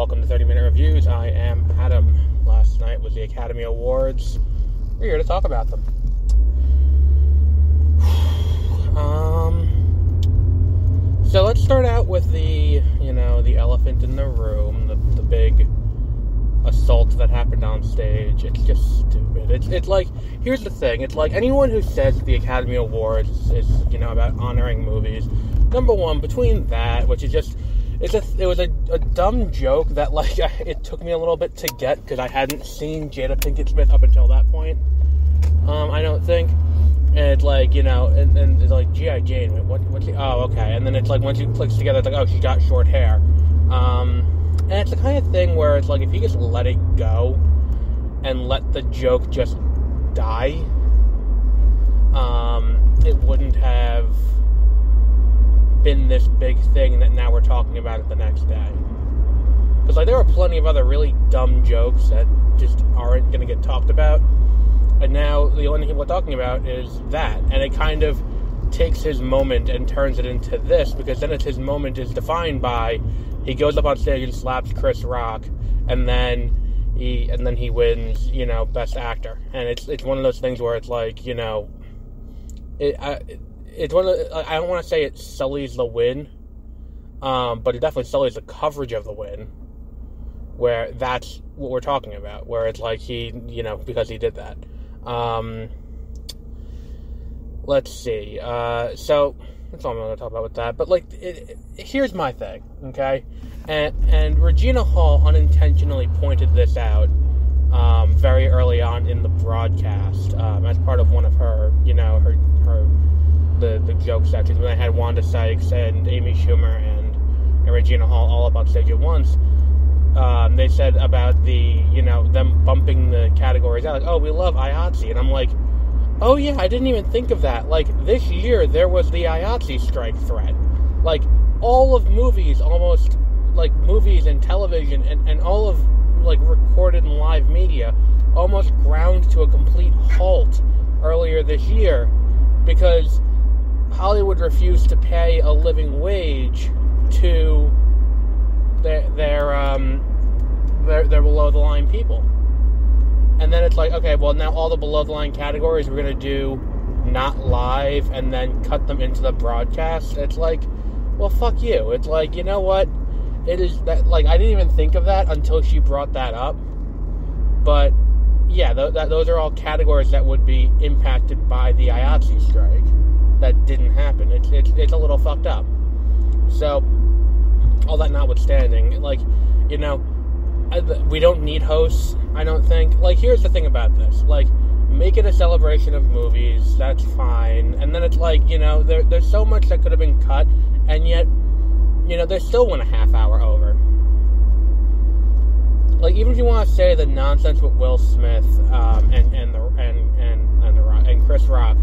Welcome to 30-Minute Reviews. I am Adam. Last night was the Academy Awards. We're here to talk about them. So let's start out with the elephant in the room, the big assault that happened on stage. It's just stupid. It's like, here's the thing. It's like anyone who says the Academy Awards is about honoring movies. Number one, between that, which is just, it was a dumb joke that, it took me a little bit to get, because I hadn't seen Jada Pinkett Smith up until that point. I don't think. And it's like, and it's like, G.I. Jane, what's the, oh, okay. And then it's like, once it clicks together, it's like, oh, she's got short hair. And it's the kind of thing where it's like, if you just let it go, and let the joke just die, it wouldn't have been this big thing that now we're talking about it the next day. Because, there were plenty of other really dumb jokes that just aren't going to get talked about. And now the only thing we're talking about is that. And it kind of takes his moment and turns it into this, because then his moment is defined by, he goes up on stage and slaps Chris Rock, and then he wins, Best Actor. And it's one of those things where it's like, it's one of the, I don't want to say it sullies the win, but it definitely sullies the coverage of the win, where that's what we're talking about, where it's like he, because he did that. Let's see. So that's all I'm going to talk about with that. But here's my thing, okay? And Regina Hall unintentionally pointed this out very early on in the broadcast as part of one of her, the joke sections when I had Wanda Sykes and Amy Schumer and Regina Hall all up on stage at once. They said about the, them bumping the categories out, oh, we love IATSE, and I'm like, oh yeah, I didn't even think of that. This year, there was the IATSE strike threat. All of movies, almost, movies and television, and all of, recorded and live media, almost ground to a complete halt earlier this year, because Hollywood refused to pay a living wage to their below-the-line people. And then it's like, okay, well, now all the below-the-line categories we're going to do not live and then cut them into the broadcast. It's like, well, fuck you. It's like, you know what? It is that, I didn't even think of that until she brought that up. But, yeah, those are all categories that would be impacted by the IATSE strike. That didn't happen. It's a little fucked up. So, all that notwithstanding, we don't need hosts, I don't think. Here's the thing about this. Make it a celebration of movies, that's fine. And then it's there's so much that could have been cut, and yet, they still went a half hour over. Even if you want to say the nonsense with Will Smith and Chris Rock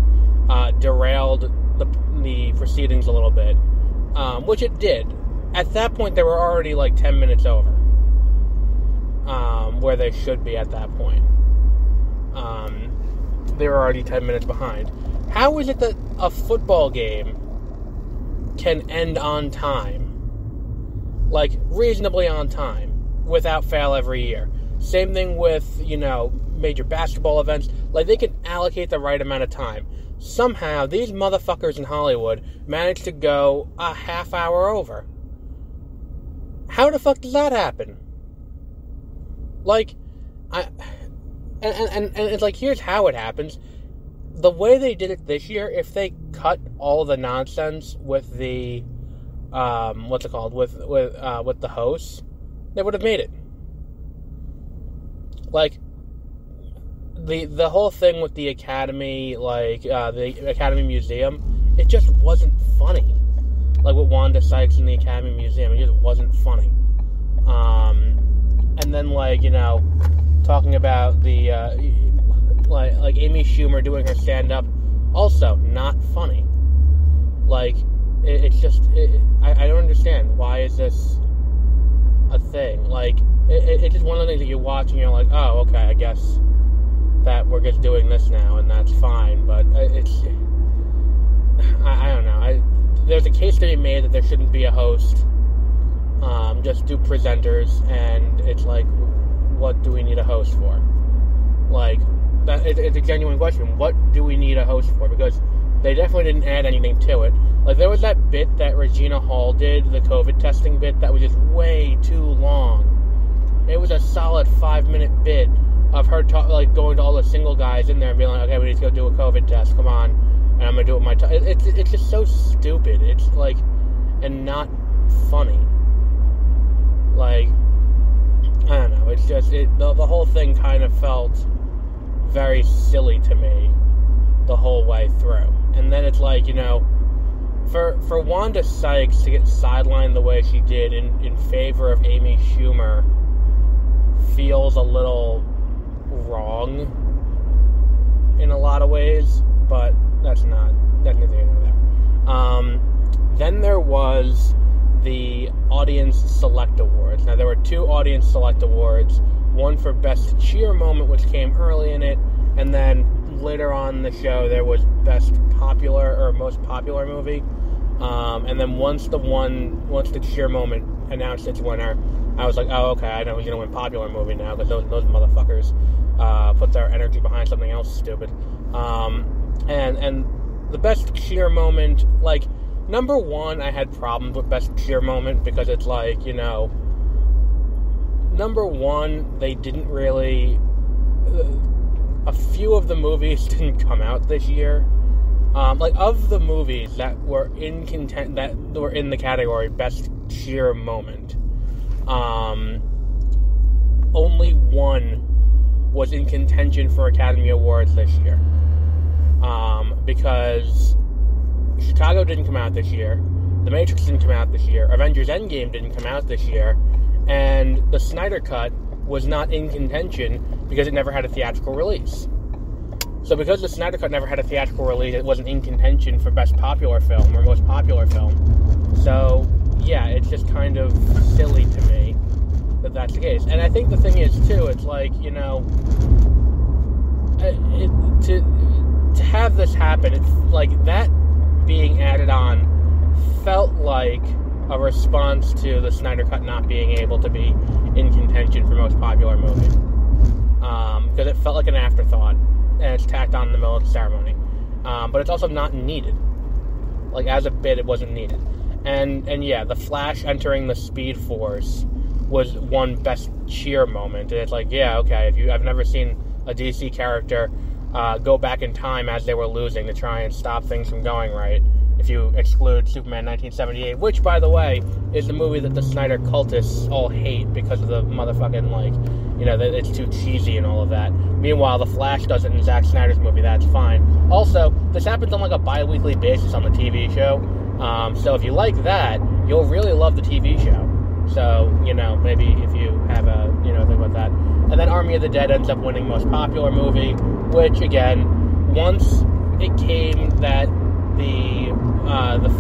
derailed the proceedings a little bit, which it did. At that point, they were already 10 minutes over, where they should be at that point. They were already 10 minutes behind. How is it that a football game can end on time? Reasonably on time, without fail every year. Same thing with, major basketball events. They can allocate the right amount of time. Somehow, these motherfuckers in Hollywood managed to go a half hour over. How the fuck does that happen? It's here's how it happens. The way they did it this year, if they cut all the nonsense with the, with the hosts, they would have made it. The whole thing with the Academy, the Academy Museum, it just wasn't funny. With Wanda Sykes in the Academy Museum, it just wasn't funny. And then, talking about the, Amy Schumer doing her stand-up, also not funny. It's just, I don't understand. Why is this a thing? It's just one of the things that you watch and you're like, oh, okay, I guess that we're just doing this now, and that's fine, but it's, I don't know. There's a case to be made that there shouldn't be a host just do presenters, and it's like, what do we need a host for? Like, it's a genuine question. What do we need a host for? Because they definitely didn't add anything to it. Like, there was that bit that Regina Hall did, the COVID testing bit, that was just way too long. It was a solid 5-minute bit of her going to all the single guys in there and being like, okay, we need to go do a COVID test, come on, and I'm going to do it with my time. It's just so stupid. It's like, and not funny. Like, I don't know, it's just, the whole thing kind of felt very silly to me the whole way through. And then it's like, for Wanda Sykes to get sidelined the way she did in favor of Amy Schumer feels a little wrong in a lot of ways, but that's neither here nor there. Then there was the Audience Select Awards. Now, there were 2 Audience Select Awards, one for Best Cheer Moment, which came early in it, and then later on in the show, there was Best Popular or Most Popular Movie. And then once the Cheer Moment announced its winner, I was like, oh, okay, I know who's going to win Popular Movie now, because those motherfuckers put their energy behind something else stupid. And the Best Cheer Moment, like, number one, I had problems with Best Cheer Moment, because it's like, number one, they didn't really... a few of the movies didn't come out this year. Of the movies that were in the category Best Cheer Moment, only one was in contention for Academy Awards this year. Because Chicago didn't come out this year, The Matrix didn't come out this year, Avengers Endgame didn't come out this year, and the Snyder Cut was not in contention because it never had a theatrical release. So because the Snyder Cut never had a theatrical release, it wasn't in contention for Best Popular Film or Most Popular Film. So, yeah, it's just kind of silly to me that that's the case. And I think the thing is, too, it's like, to have this happen, it's like that being added on felt like a response to the Snyder Cut not being able to be in contention for Most Popular Movie. Because it felt like an afterthought, and it's tacked on in the middle of the ceremony. But it's also not needed. Like, as a bit, it wasn't needed. And yeah, the Flash entering the Speed Force was one Best Cheer moment. And it's like, yeah, okay, I've never seen a DC character go back in time as they were losing to try and stop things from going right. If you exclude Superman 1978, which, by the way, is the movie that the Snyder cultists all hate because of the motherfucking, that it's too cheesy and all of that. Meanwhile, The Flash does it in Zack Snyder's movie, that's fine. Also, this happens on, a bi-weekly basis on the TV show. So if you like that, you'll really love the TV show. So, maybe if you have a, thing about that. And then Army of the Dead ends up winning Most Popular Movie, which, again, once it came that the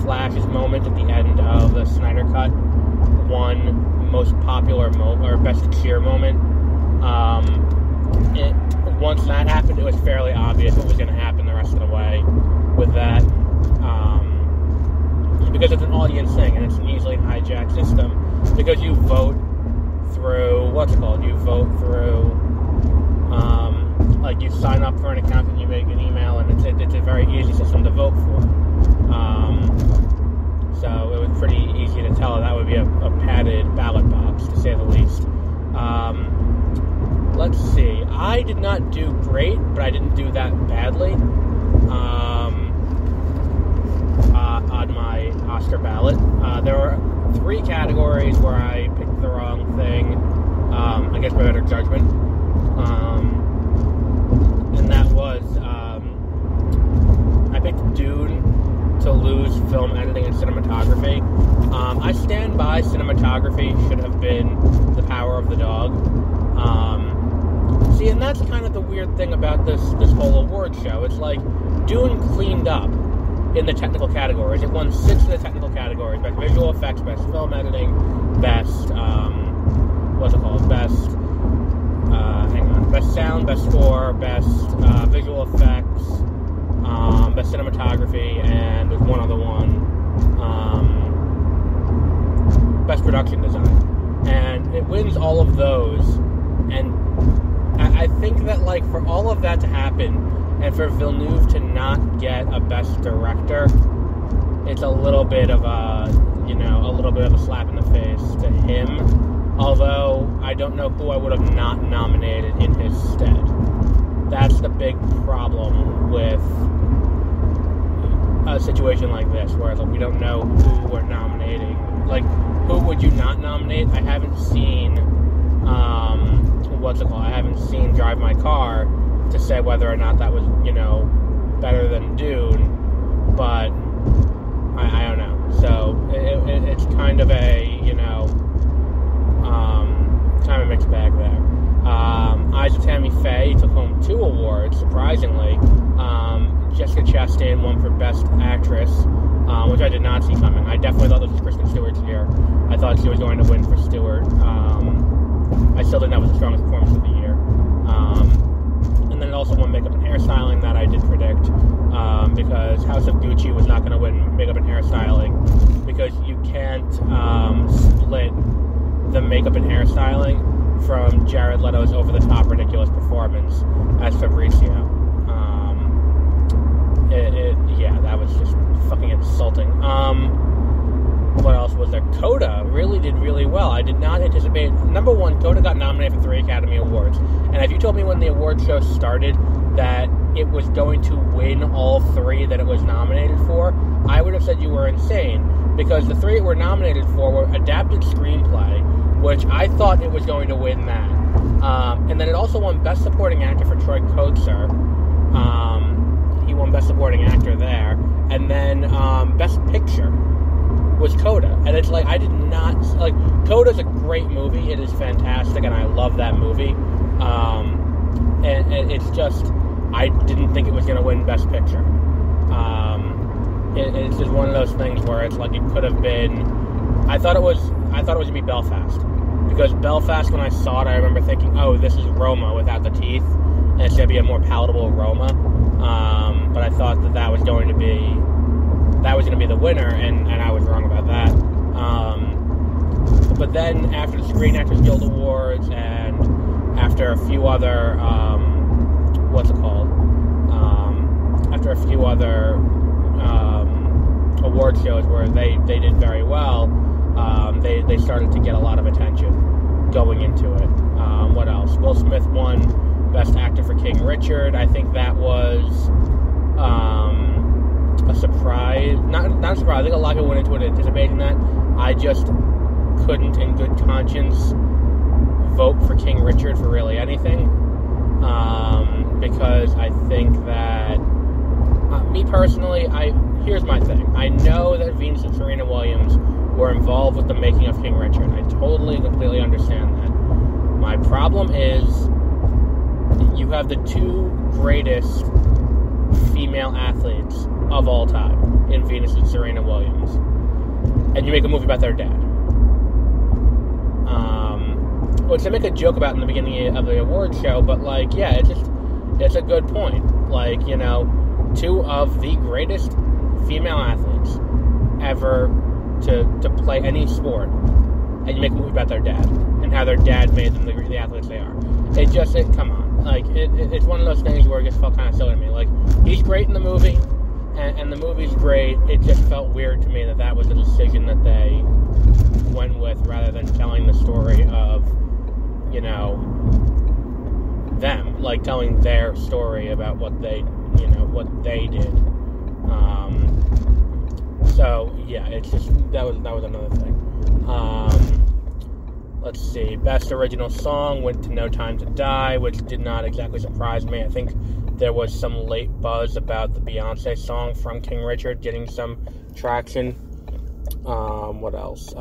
Flash's moment at the end of the Snyder Cut won Most Popular or Best Cheer Moment. Once that happened, it was fairly obvious what was going to happen the rest of the way with that. Because it's an audience thing, and it's an easily hijacked system. Because you vote through, you vote through, you sign up for an account and you make an email, and it's a very easy system to vote for. So it was pretty easy to tell that would be a padded ballot box, to say the least. Let's see. I did not do great, but I didn't do that badly on my Oscar ballot. There were 3 categories where I picked the wrong thing, I guess by better judgment. And that was, I picked Dune to lose film editing and cinematography. I stand by cinematography should have been The Power of the Dog. See, and that's kind of the weird thing about this whole award show. It's like, Dune cleaned up in the technical categories. It won 6 of the technical categories: Best Visual Effects, Best Film Editing, Best, Best Sound, Best Score, Best Visual Effects, Best Cinematography, and there's one other one. Best Production Design. And it wins all of those. And I think that, like, for all of that to happen, and for Villeneuve to not get a Best Director, it's a little bit of a slap in the face to him. Although, I don't know who I would have not nominated in his stead. That's the big problem with a situation like this, where like, we don't know who we're nominating. Like, who would you not nominate? I haven't seen, I haven't seen Drive My Car to say whether or not that was, better than Dune, but I don't know. So, it's kind of a, kind of a mixed bag there. Eyes of Tammy Faye took home 2 awards, surprisingly. Jessica Chastain won for Best Actress, which I did not see coming. I definitely thought this was Kristen Stewart's year. I thought she was going to win for Stewart. I still think that was the strongest performance of the year. And then it also won Makeup and Hairstyling, that I did predict, because House of Gucci was not going to win Makeup and Hairstyling, because you can't split the makeup and hairstyling from Jared Leto's over-the-top ridiculous performance as Fabrizio. That was just fucking insulting. What else was there? Coda really did really well. I did not anticipate... Number one, Coda got nominated for 3 Academy Awards. And if you told me when the award show started that it was going to win all 3 that it was nominated for, I would have said you were insane. Because the 3 it were nominated for were Adapted Screenplay, which I thought it was going to win that. And then it also won Best Supporting Actor for Troy Kotsur. He won Best Supporting Actor there. And then Best Picture was Coda. And it's like, I did not... Like, Coda's a great movie. It is fantastic, and I love that movie. And it's just... I didn't think it was going to win Best Picture. It's just one of those things where it's like it could have been... I thought it was going to be Belfast. Because Belfast, when I saw it, I remember thinking, oh, this is Roma without the teeth. And it's going to be a more palatable Roma. But I thought that was going to be the winner, and I was wrong about that. But then after the Screen Actors Guild Awards and after a few other after a few other award shows where they did very well, they started to get a lot of attention going into it. What else? Will Smith won Best Actor for King Richard. I think that was a surprise. Not a surprise. I think a lot of people went into it anticipating that. I just couldn't, in good conscience, vote for King Richard for really anything. Because I think that, me personally, here's my thing. I know that Venus and Serena Williams were involved with the making of King Richard. I totally and completely understand that. My problem is, you have the 2 greatest female athletes of all time in Venus and Serena Williams, and you make a movie about their dad, which I make a joke about in the beginning of the award show, but like, yeah, it's a good point. Like, 2 of the greatest female athletes ever to play any sport, and you make a movie about their dad and how their dad made them the athletes they are. Come on. Like, it's one of those things where it just felt kind of silly to me. Like, he's great in the movie, and the movie's great. It just felt weird to me that was the decision that they went with, rather than telling the story of, them. Like, telling their story about what they did. So, yeah, it's just, that was another thing. Let's see, Best Original Song went to No Time to Die, which did not exactly surprise me. I think there was some late buzz about the Beyonce song from King Richard getting some traction. What else?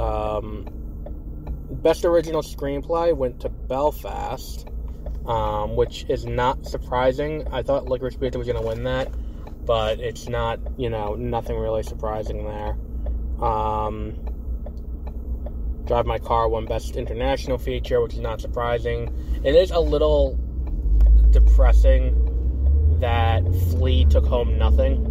Best Original Screenplay went to Belfast, which is not surprising. I thought Licorice Pizza was going to win that, but it's not, nothing really surprising there. Drive My Car won Best International Feature, which is not surprising. It is a little depressing that Flea took home nothing.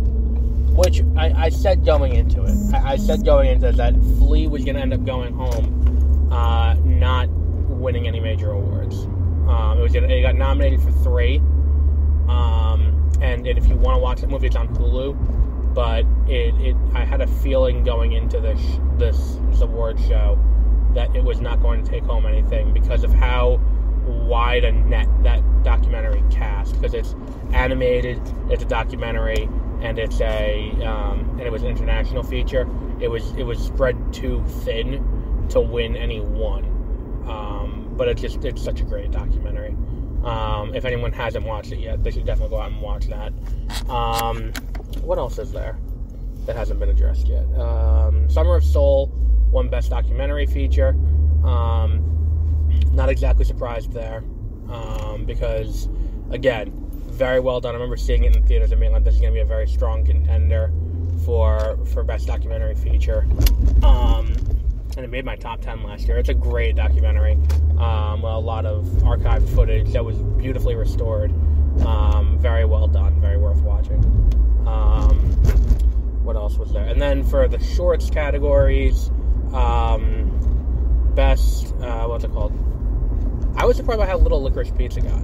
which I said going into it. I said going into it that Flea was going to end up going home, not winning any major awards. It got nominated for 3, and if you want to watch that movie, it's on Hulu. But I had a feeling going into this award show that it was not going to take home anything because of how wide a net that documentary cast. Because it's animated, it's a documentary, and it was an international feature. It was spread too thin to win any one. But it's such a great documentary. If anyone hasn't watched it yet, they should definitely go out and watch that. What else is there that hasn't been addressed yet? Summer of Soul won Best Documentary Feature. Not exactly surprised there, because, again, very well done. I remember seeing it in theaters and being like, this is going to be a very strong contender for Best Documentary Feature. And it made my top 10 last year. It's a great documentary. With a lot of archived footage that was beautifully restored. Very well done. Very worth watching. What else was there? And then for the shorts categories, best, what's it called? I was surprised by how little Licorice Pizza got.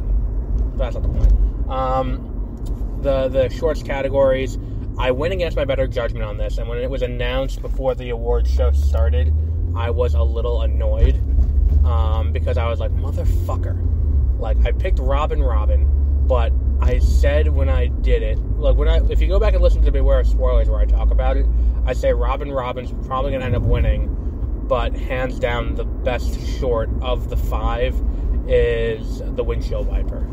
But that's not the point. The shorts categories, I went against my better judgment on this, and when it was announced before the awards show started, I was a little annoyed, because I was like, motherfucker. Like, I picked Robin, but I said when I did it, like, if you go back and listen to Beware of Spoilers where I talk about it, I say Robin's probably going to end up winning, but hands down the best short of the 5 is The Windshield Wiper.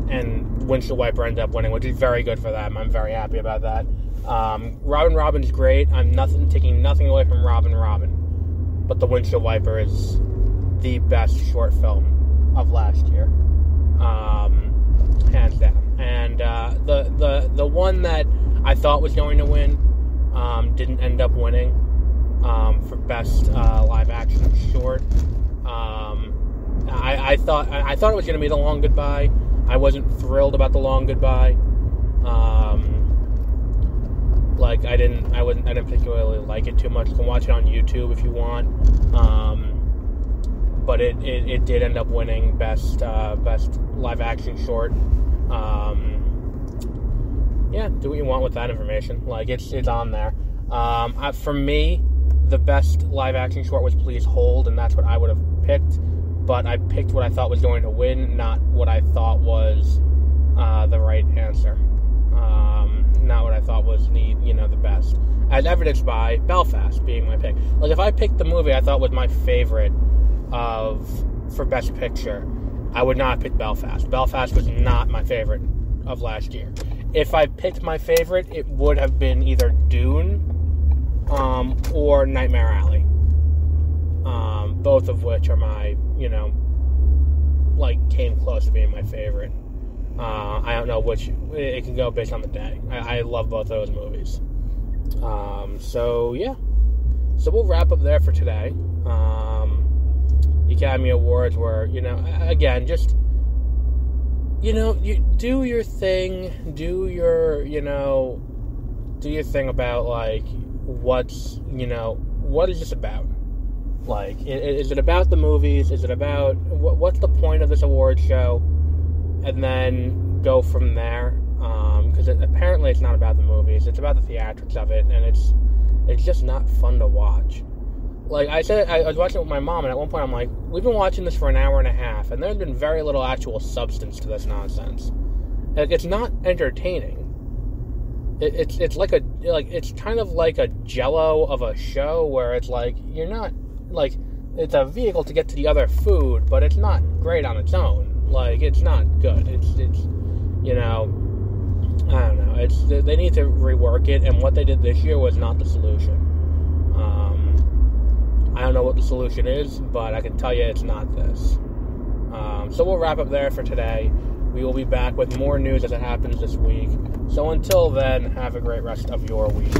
And Windshield Wiper ended up winning, which is very good for them. I'm very happy about that. Robin's great. I'm taking nothing away from Robin, but The Windshield Wiper is the best short film of last year, hands down. And the one that I thought was going to win didn't end up winning for best live action short. I thought it was going to be The Long Goodbye. I wasn't thrilled about The Long Goodbye. I didn't particularly like it too much. You can watch it on YouTube if you want. But it did end up winning best live action short. Yeah, do what you want with that information. It's on there. For me, the best live action short was Please Hold, and that's what I would have picked. But I picked what I thought was going to win, not what I thought was the right answer. Not what I thought was the best. As evidenced by Belfast being my pick. If I picked the movie I thought was my favorite for Best Picture, I would not pick Belfast. Belfast was not my favorite of last year. If I picked my favorite, it would have been either Dune or Nightmare Alley. Both of which are my, came close to being my favorite. I don't know which, it can go based on the day. I love both of those movies. So we'll wrap up there for today. The Academy Awards were, again, just, you do your thing, do your thing about, what is this about? Is it about the movies? Is it about, what's the point of this award show? And then go from there, because apparently it's not about the movies, it's about the theatrics of it, and it's just not fun to watch. I said, I was watching it with my mom, and at one point I'm like, we've been watching this for an hour and a half, and there's been very little actual substance to this nonsense. It's not entertaining. It's it's kind of like a Jell-O of a show, where it's you're not, it's a vehicle to get to the other food, but it's not great on its own. It's not good. It's I don't know. They need to rework it, and what they did this year was not the solution. I don't know what the solution is, but I can tell you it's not this. So we'll wrap up there for today. We will be back with more news as it happens this week. So until then, have a great rest of your week.